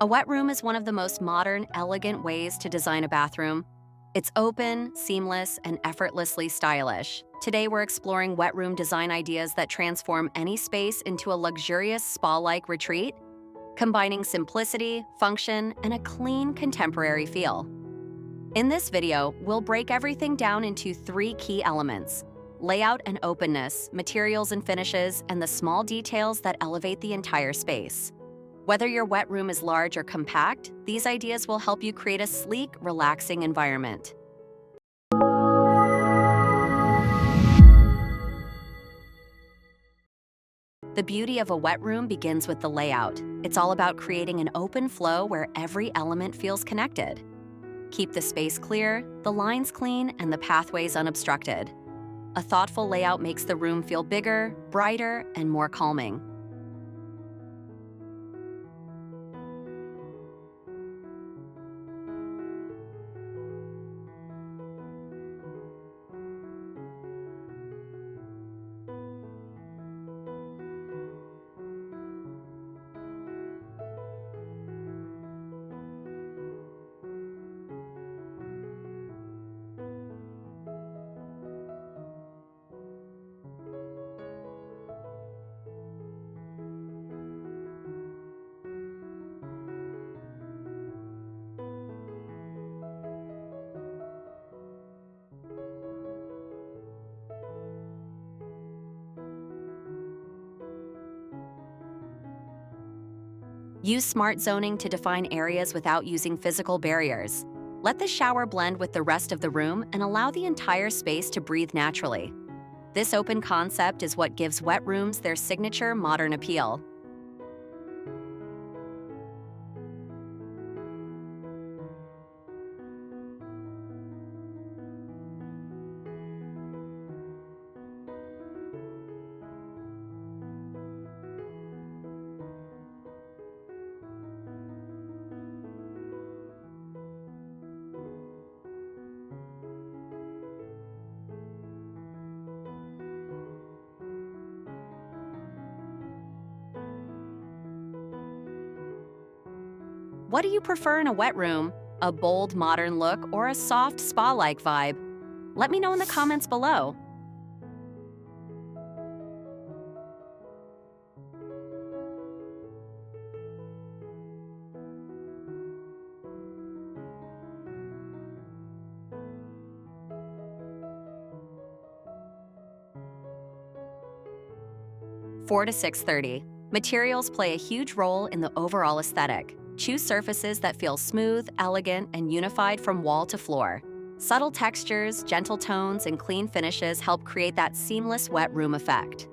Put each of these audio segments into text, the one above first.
A wet room is one of the most modern, elegant ways to design a bathroom. It's open, seamless, and effortlessly stylish. Today, we're exploring wet room design ideas that transform any space into a luxurious spa-like retreat, combining simplicity, function, and a clean, contemporary feel. In this video, we'll break everything down into three key elements: layout and openness, materials and finishes, and the small details that elevate the entire space. Whether your wet room is large or compact, these ideas will help you create a sleek, relaxing environment. The beauty of a wet room begins with the layout. It's all about creating an open flow where every element feels connected. Keep the space clear, the lines clean, and the pathways unobstructed. A thoughtful layout makes the room feel bigger, brighter, and more calming. Use smart zoning to define areas without using physical barriers. Let the shower blend with the rest of the room and allow the entire space to breathe naturally. This open concept is what gives wet rooms their signature modern appeal. What do you prefer in a wet room? A bold, modern look or a soft, spa-like vibe? Let me know in the comments below. (4 to 6:30). Materials play a huge role in the overall aesthetic. Choose surfaces that feel smooth, elegant, and unified from wall to floor. Subtle textures, gentle tones, and clean finishes help create that seamless wet room effect.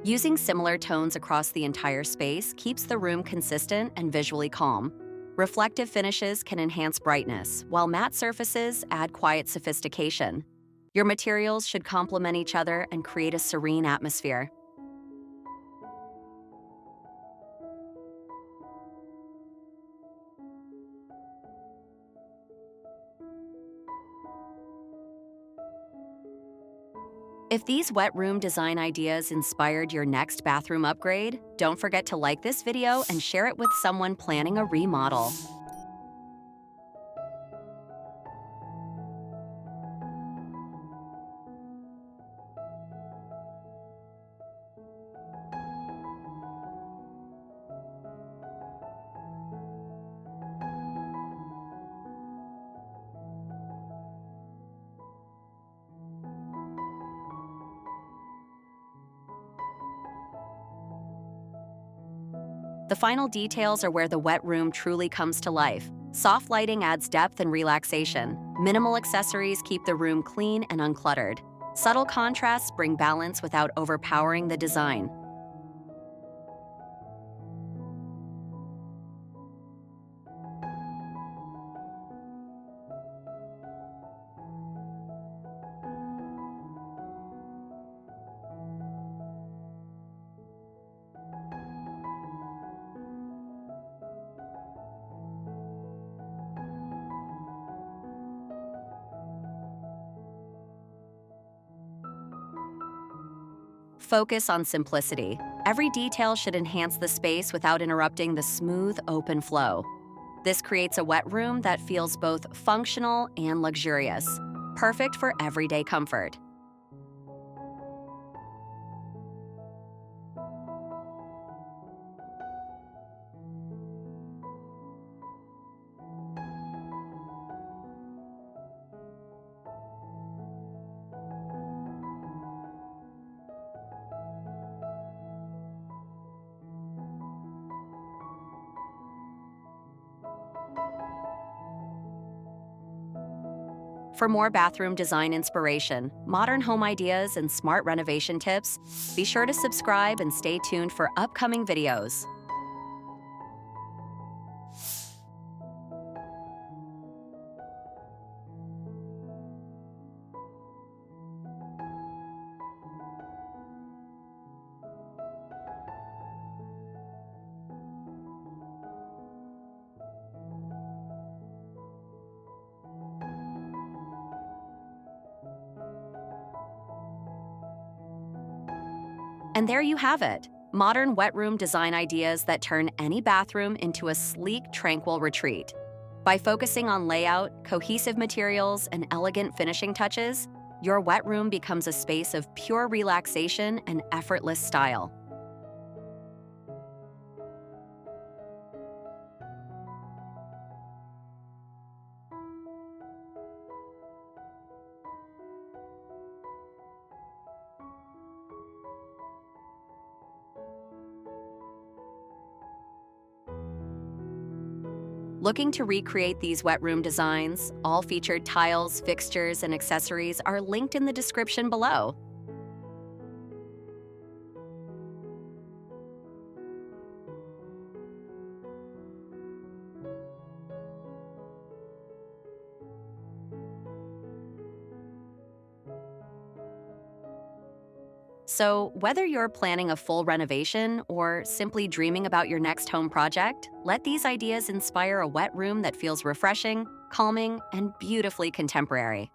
Using similar tones across the entire space keeps the room consistent and visually calm. Reflective finishes can enhance brightness, while matte surfaces add quiet sophistication. Your materials should complement each other and create a serene atmosphere. If these wet room design ideas inspired your next bathroom upgrade, don't forget to like this video and share it with someone planning a remodel. The final details are where the wet room truly comes to life. Soft lighting adds depth and relaxation. Minimal accessories keep the room clean and uncluttered. Subtle contrasts bring balance without overpowering the design. Focus on simplicity. Every detail should enhance the space without interrupting the smooth, open flow. This creates a wet room that feels both functional and luxurious, perfect for everyday comfort. For more bathroom design inspiration, modern home ideas, and smart renovation tips, be sure to subscribe and stay tuned for upcoming videos. And there you have it, modern wet room design ideas that turn any bathroom into a sleek, tranquil retreat. By focusing on layout, cohesive materials, and elegant finishing touches, your wet room becomes a space of pure relaxation and effortless style. Looking to recreate these wet room designs? All featured tiles, fixtures, and accessories are linked in the description below. So, whether you're planning a full renovation or simply dreaming about your next home project, let these ideas inspire a wet room that feels refreshing, calming, and beautifully contemporary.